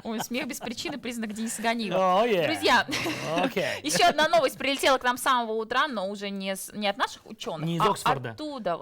Ой, смех без причины — признак Дениса Ганиева. Друзья, еще одна новость прилетела к нам с самого утра, но уже не от наших ученых, не из Оксфорда. Оттуда.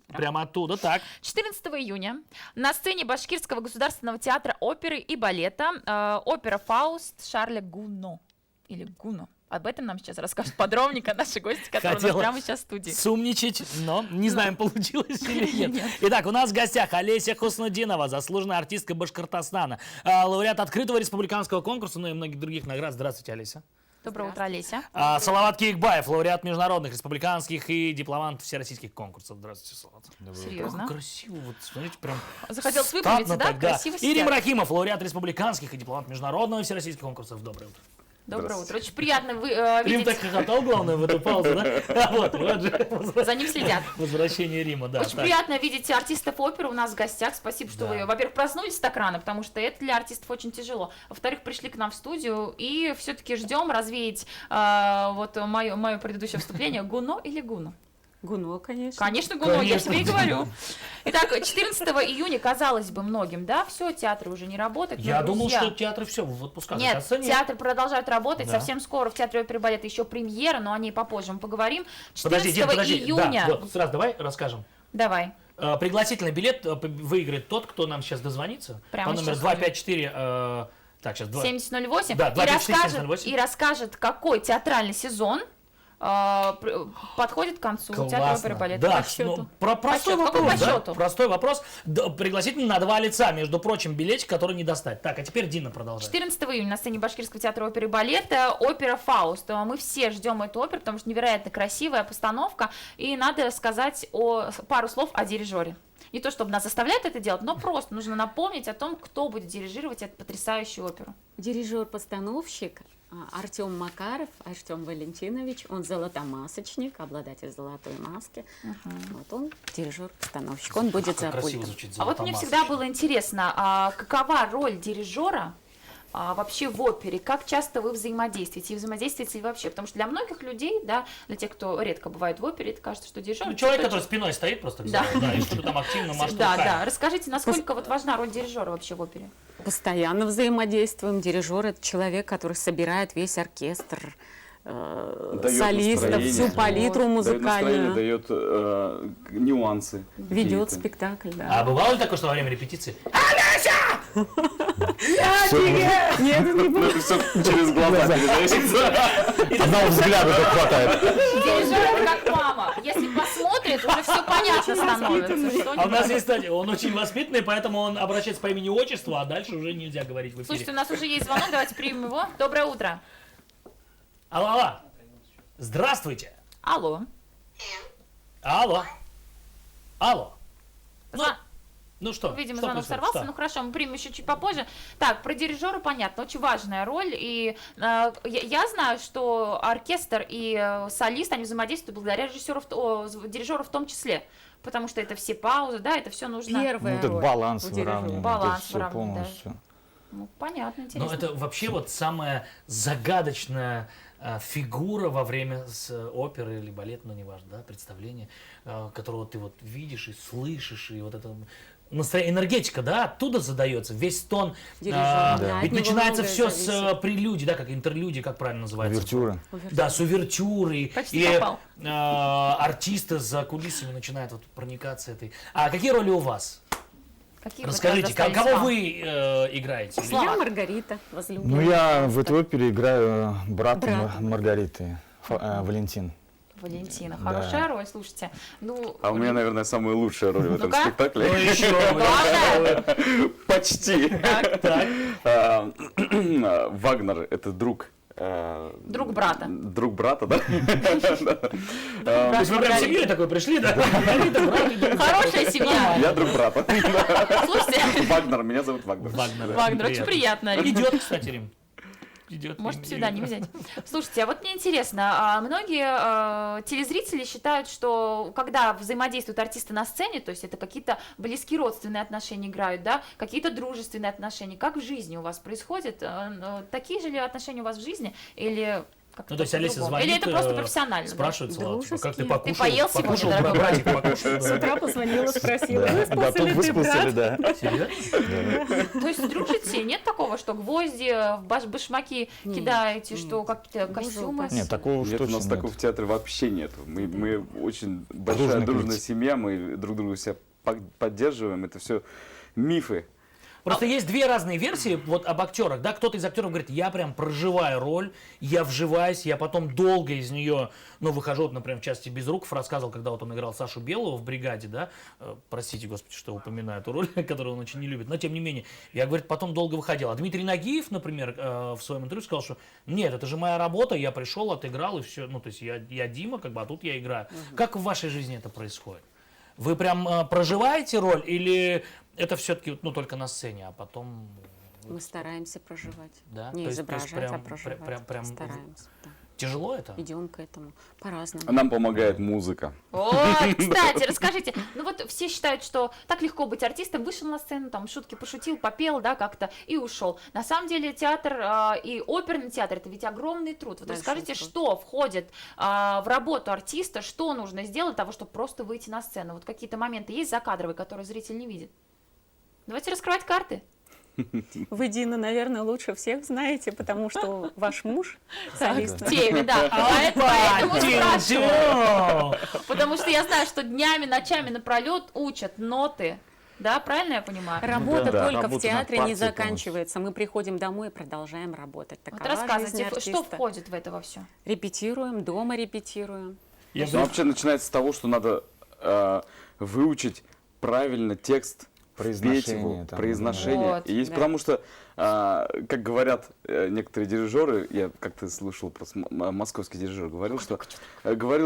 Прямо оттуда, так. 14 июня на сцене Башкирского государственного театра оперы и балета опера «Фауст» Шарля Гуно. Или Гуно. Об этом нам сейчас расскажет подробненько наши гости, которые у нас прямо сейчас в студии. Сумничать, но не знаем, получилось или нет. Итак, у нас в гостях Олеся Хуснутдинова, заслуженная артистка Башкортостана, лауреат открытого республиканского конкурса, ну и многих других наград. Здравствуйте, Олеся. Доброе утро, Олеся. Салават Киикбаев, лауреат международных, республиканских и дипломант всероссийских конкурсов. Здравствуйте, Салават. Серьезно? Как красиво, вот смотрите, прям захотелось выпрямиться, да? Красиво сидят. Ирим Рахимов, лауреат республиканских и дипломант международного и всероссийских конкурсов. Доброе утро. Доброе утро. Очень приятно видеть. Рим так хохотал, главное, в эту паузу, да? Вот же. За ним следят. Возвращение Рима, да. Очень приятно видеть артистов оперы у нас в гостях. Спасибо, что вы, во-первых, проснулись так рано, потому что это для артистов очень тяжело. Во-вторых, пришли к нам в студию и все-таки ждем развеять вот мое предыдущее вступление. Гуно или Гуно? Гуно, конечно. Конечно, Гуно, я тебе и говорю. Итак, 14 июня, казалось бы, многим, да, все, театры уже не работают. Я думал, что театры все в отпусках. Нет, театры продолжают работать, совсем скоро в Театре оперы и балета еще премьера, но о ней попозже мы поговорим. 14 июня... Да, вот, сразу давай расскажем. Давай. Пригласительный билет выиграет тот, кто нам сейчас дозвонится. Прямо по номеру 254... так, сейчас, 7008. Да, 254-7008. И расскажет, какой театральный сезон подходит к концу. Театр оперы и балета. Да, по счету. Простой вопрос, по счету? Простой вопрос. Пригласительный на 2 лица, между прочим, билетик, который не достать. Так, а теперь Дина продолжает. 14 июня на сцене Башкирского театра оперы и балета опера «Фауст». Мы все ждем эту оперу, потому что невероятно красивая постановка. И надо сказать пару слов о дирижере. Не то, чтобы нас заставляют это делать, но просто нужно напомнить о том, кто будет дирижировать эту потрясающую оперу. Дирижер-постановщик Артем Макаров, Артем Валентинович, он золотомасочник, обладатель золотой маски. Вот он дирижер-постановщик, он будет за пультом. А вот мне всегда было интересно, какова роль дирижера вообще в опере, как часто вы взаимодействуете, и взаимодействуете ли вообще, потому что для многих людей, да, для тех, кто редко бывает в опере, это кажется, что дирижер... человек, который спиной стоит просто к залу, и что-то там активно машет руками. Да, расскажите, насколько вот важна роль дирижера вообще в опере? Постоянно взаимодействуем. Дирижер — это человек, который собирает весь оркестр, солистов, всю палитру музыкальную. Дает нюансы. Ведет спектакль, да. А бывало ли такое, что во время репетиции «Олеся! Я тебе!» Нет, не было. Все через глаза передается. Одного взгляда только хватает. Дирижер — как мама. Если посмотрит, уже все понятно становится. А у нас есть, кстати, он очень воспитанный, поэтому он обращается по имени-отчеству, а дальше уже нельзя говорить в эфире. Слушайте, у нас уже есть звонок, давайте примем его. Доброе утро. Алло. Здравствуйте. Алло. Ну что? Видимо, что звонок сорвался. Ну хорошо, мы примем еще чуть попозже. Так, про дирижера понятно, очень важная роль. И я знаю, что оркестр и солист, они взаимодействуют благодаря дирижеру в том числе. Потому что это все паузы, да, это все нужно. Первая этот роль баланс у дирижера. выравнивает. Баланс все выравнивает, полностью. да. Ну, понятно, интересно. Но это вообще вот самая загадочная фигура во время оперы или балета, ну неважно, да, представления, которого ты вот видишь и слышишь, и вот это энергетика, да, оттуда задается, весь тон, ведь начинается все с прелюдии, да, как интерлюдии, как правильно называется? Увертюра. Да, с увертюрой. Почти и попал. Артисты за кулисами начинают вот проникаться этой. А какие роли у вас? Расскажите, кого вы играете? Я Маргарита, возлюбленная. Ну, я в этой опере играю брата Маргариты, Валентин. Валентина. Хорошая роль, слушайте. Ну, а у меня, наверное, самая лучшая роль в этом Ну-ка. спектакле. Ну еще. Почти. Так. Вагнер — это друг. Друг брата. Друг брата, да? То есть вы прям семьей такой пришли, да? Хорошая семья. Я друг брата. Слушайте. Вагнер, меня зовут Вагнер. Вагнер, очень приятно. Идет, кстати, Рим. Идет. Может, псевдоним взять. Слушайте, а вот мне интересно, многие телезрители считают, что когда взаимодействуют артисты на сцене, то есть это какие-то близкие родственные отношения играют, да, какие-то дружественные отношения, как в жизни у вас происходит? Такие же ли отношения у вас в жизни или Как-то Ну, то есть Олеся по-другому. звонит, Или это просто профессионально? спрашивает, Слава, типа, как ты Дружески. покушал? Ты поел сегодня, Покушал, дорогой братик, покушал? С утра позвонила, спросила, Да, выспался тут ли ты, выспался ли, брат? да. Серьезно? То есть дружите? Нет такого, что гвозди в башмаки кидаете, что какие-то Боже костюмы? упаси. Нет, такого уж Нет, у точно нас нет. такого в театре вообще нет. Мы очень большая Дружный дружная коллектив. семья, мы друг друга себя поддерживаем. Это все мифы. Просто есть две разные версии вот об актерах, да, кто-то из актеров говорит, я прям проживаю роль, я вживаюсь, я потом долго из нее, ну, выхожу, вот, например, в части Безруков рассказывал, когда вот он играл Сашу Белого в «Бригаде», да, простите, господи, что упоминаю эту роль, которую он очень не любит, но тем не менее, я, говорит, потом долго выходил. А Дмитрий Нагиев, например, в своем интервью сказал, что нет, это же моя работа, я пришел, отыграл и все, ну, то есть я Дима, как бы, а тут я играю. Как в вашей жизни это происходит? Вы прям проживаете роль или это все-таки ну, только на сцене, а потом... Мы стараемся проживать. Да? Не То есть изображать, прям- а проживать. прям Стараемся, да. Тяжело это? Идем к этому по-разному. Нам помогает музыка. Вот, кстати, расскажите, ну вот все считают, что так легко быть артистом, вышел на сцену, там шутки пошутил, попел, да, как-то и ушел. На самом деле театр и оперный театр это ведь огромный труд. Вот Большой расскажите, труд. что входит в работу артиста, что нужно сделать для того, чтобы просто выйти на сцену. Вот какие-то моменты есть закадровые, которые зритель не видит. Давайте раскрывать карты. Вы, Дина, наверное, лучше всех знаете, потому что ваш муж солист. В теме, да. Поэтому спрашиваю. Тинь-тинь! Потому что я знаю, что днями, ночами напролет учат ноты. Да, правильно я понимаю? Работа да, только работа в театре над не партией заканчивается. Мы приходим домой и продолжаем работать. Вот Такова жизнь рассказывайте, что артиста. входит в это во все? Репетируем, дома репетируем. Я Ну, вообще начинается с того, что надо выучить правильно текст, Произношение петь его, там, произношение. Вот, И есть, да. потому что, как говорят некоторые дирижеры, я как-то слышал, просто московский дирижер говорил,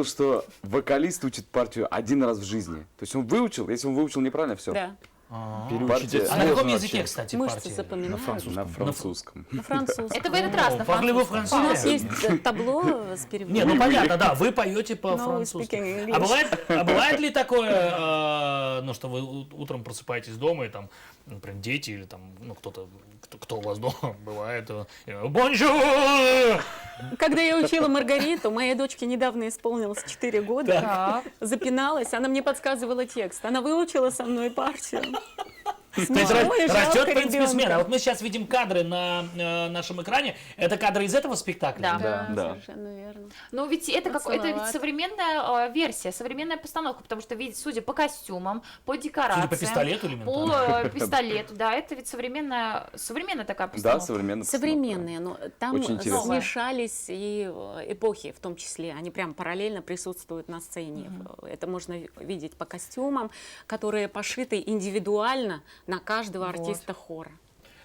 что вокалист учит партию один раз в жизни. То есть он выучил, если он выучил неправильно, все. Да. Переучить это А на каком сложно языке, вообще. кстати, Мышцы партия? запоминают. На французском. На французском. Это в этот раз на Parlez-vous У нас français? есть табло с переводом. Не, ну понятно, да, вы поете No, we по-французски. speak English. А бывает ли такое, ну, что вы утром просыпаетесь дома, и там, например, дети или там, ну, кто у вас дома бывает, бонжур! Когда я учила Маргариту, моей дочке недавно исполнилось 4 года, Так. запиналась, она мне подсказывала текст. Она выучила со мной партию. То есть Смешно и растет, жалко в принципе, смена. А ребенка. вот мы сейчас видим кадры на нашем экране. Это кадры из этого спектакля? Да. Да. Совершенно верно. Ну ведь это это ведь Поцеловать. современная версия, современная постановка, потому что, судя по костюмам, по декорациям, Судя по пистолету элементарно. по пистолету, да, это ведь современная такая Да, постановка. современно. Современные, но там Очень интересно. смешались и эпохи в том числе. Они прям параллельно присутствуют на сцене. Это можно видеть по костюмам, которые пошиты индивидуально на каждого артиста хора.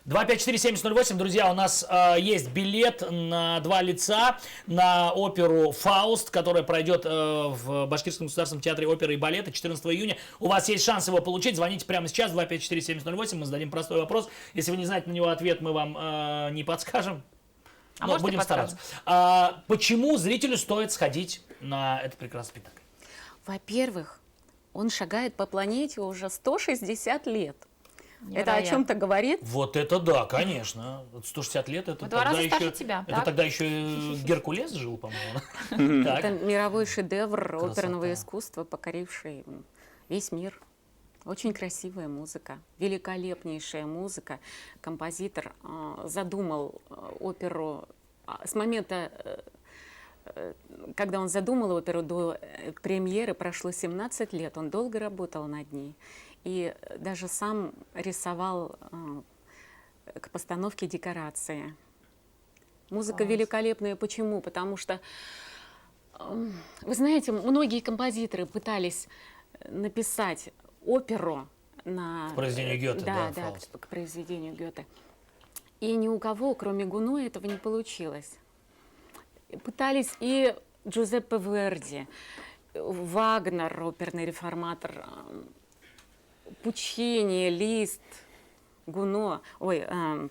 254-7008, друзья, у нас есть билет на два лица на оперу «Фауст», которая пройдет в Башкирском государственном театре оперы и балета 14 июня. У вас есть шанс его получить. Звоните прямо сейчас, 254-7008, мы зададим простой вопрос. Если вы не знаете на него ответ, мы вам не подскажем. А Но может, и будем подскажем. стараться. Почему зрителю стоит сходить на этот прекрасный спектакль? Во-первых, он шагает по планете уже 160 лет. Это о Невероятно. чем-то говорит. Вот это да, конечно. Вот 160 лет, это В 2 раза тогда старше еще... тебя, Это так? тогда еще Геркулес жил, по-моему. Так. Это мировой шедевр Красота. оперного искусства, покоривший весь мир. Очень красивая музыка, великолепнейшая музыка. Композитор задумал оперу с момента, когда он задумал оперу, до премьеры прошло 17 лет. Он долго работал над ней и даже сам рисовал к постановке декорации. Музыка Класс. великолепная. Почему? Потому что, вы знаете, многие композиторы пытались написать оперу на... К произведению Гёте, да, да, «Фауст». к произведению Гёте. И ни у кого, кроме Гуно, этого не получилось. Пытались и Джузеппе Верди, Вагнер, оперный реформатор, Пучини, Лист, Гуно. Ладно.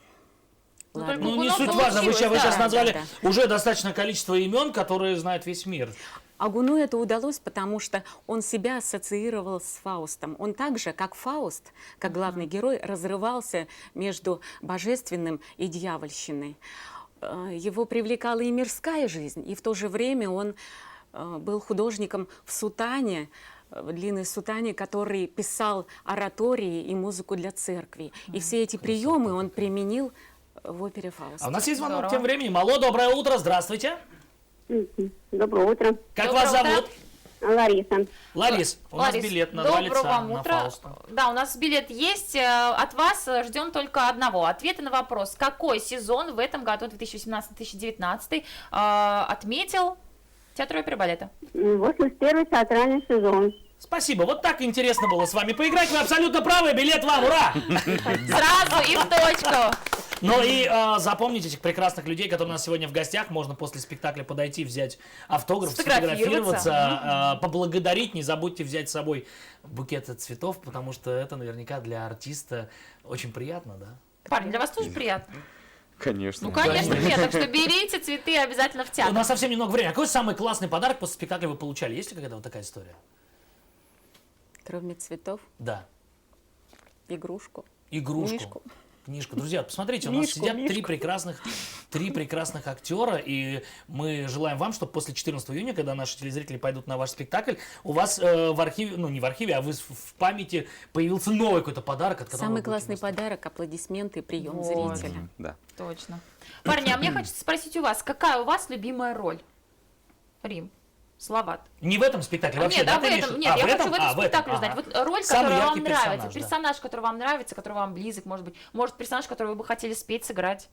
только Ну, не Гуно суть важно, вы получилось, сейчас да. назвали Да. уже достаточное количество имен, которые знает весь мир. А Гуно это удалось, потому что он себя ассоциировал с Фаустом. Он так же, как Фауст, как главный герой, разрывался между божественным и дьявольщиной. его привлекала и мирская жизнь, и в то же время он был художником в сутане, в длинной сутане, который писал оратории и музыку для церкви. И все эти приемы он применил в опере «Фауст». А у нас есть звонок Здорово. тем временем. Алло, доброе утро, здравствуйте. Доброе утро. Как Доброе вас утро. зовут? Лариса. Ларис, у нас Ларис, билет на 2 доброго лица вам на утра. Фауста. Да, у нас билет есть. От вас ждем только одного. Ответа на вопрос, какой сезон в этом году, 2018-2019, отметил театр оперы и балета? 81-й театральный сезон. Спасибо, вот так интересно было с вами поиграть. Вы абсолютно правы, билет вам, ура! Сразу и в точку. Ну и запомните этих прекрасных людей, которые у нас сегодня в гостях. Можно после спектакля подойти, взять автограф, Сфотографироваться. сфотографироваться, поблагодарить. Не забудьте взять с собой букет цветов, потому что это наверняка для артиста очень приятно, да? Парни, для вас тоже приятно? Конечно. Ну, конечно, нет. Так что берите цветы обязательно в У театр. нас совсем немного времени. Какой самый классный подарок после спектакля вы получали? Есть ли какая-то вот такая история? Кроме цветов, Да. игрушку. Игрушку. Мишку. Книжка. Друзья, посмотрите, у нас Мишку, сидят Мишку. три прекрасных актера, и мы желаем вам, чтобы после 14 июня, когда наши телезрители пойдут на ваш спектакль, у вас в архиве, ну не в архиве, а в памяти появился новый какой-то подарок, от которого Самый вы будете классный восторжены. подарок — аплодисменты и прием Вот. зрителя. Да. Точно. Парни, а мне хочется спросить у вас, какая у вас любимая роль? Рим, Салават. Не в этом спектакле, вообще, Нет, да, а в ты этом, имеешь- нет, а, я хочу в этом А, спектакле ага. узнать. Вот роль, Самый которая яркий вам нравится, персонаж, да. персонаж, который вам нравится, который вам близок, может персонаж, который вы бы хотели спеть, сыграть.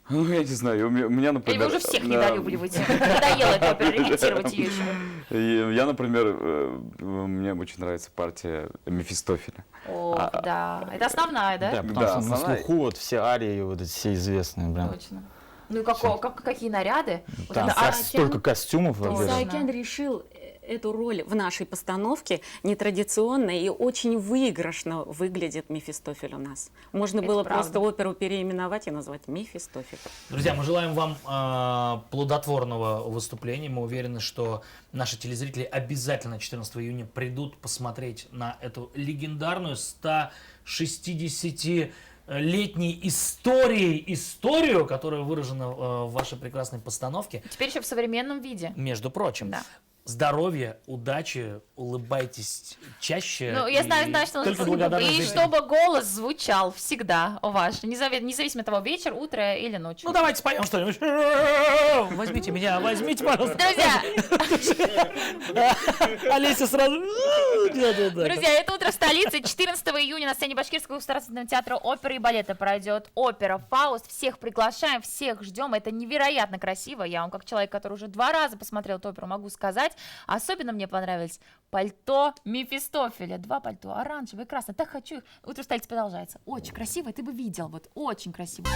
Ну, я не знаю, у меня, например... Или вы уже всех да, недолюбливаете? Надоело эту оперу, репетировать ее еще. и я, например, мне очень нравится партия Мефистофеля. О, да. Это основная, да? Да, потому Да, что на основная- слуху вот все арии, вот эти все известные, прям. Точно. Ну и какие наряды? Вот Там это столько костюмов, Точно. во-первых. Саакян решил эту роль в нашей постановке нетрадиционно и очень выигрышно выглядит Мефистофель у нас. Можно Это было правда. просто оперу переименовать и назвать Мефистофель. Друзья, мы желаем вам плодотворного выступления. Мы уверены, что наши телезрители обязательно 14 июня придут посмотреть на эту легендарную 160-летней историю, которая выражена в вашей прекрасной постановке. Теперь еще в современном виде. Между прочим, Да. здоровья, удачи, улыбайтесь чаще. Ну, я и знаю, что только благодарность и зрителям. чтобы голос звучал всегда ваш, независимо от того, вечер, утро или ночь. Ну, давайте споем что-нибудь. Возьмите меня, возьмите, пожалуйста. Друзья, Олеся сразу... Да-да-да. друзья, это утро в столице. 14 июня на сцене Башкирского государственного театра оперы и балета пройдет опера «Фауст». Всех приглашаем, всех ждем. Это невероятно красиво. Я вам, как человек, который уже 2 раза посмотрел эту оперу, могу сказать. Особенно мне понравилось пальто Мефистофеля. 2 пальто, оранжевое и красное. Так хочу их. Утро в столице продолжается. Очень красиво, ты бы видел. Вот очень красиво.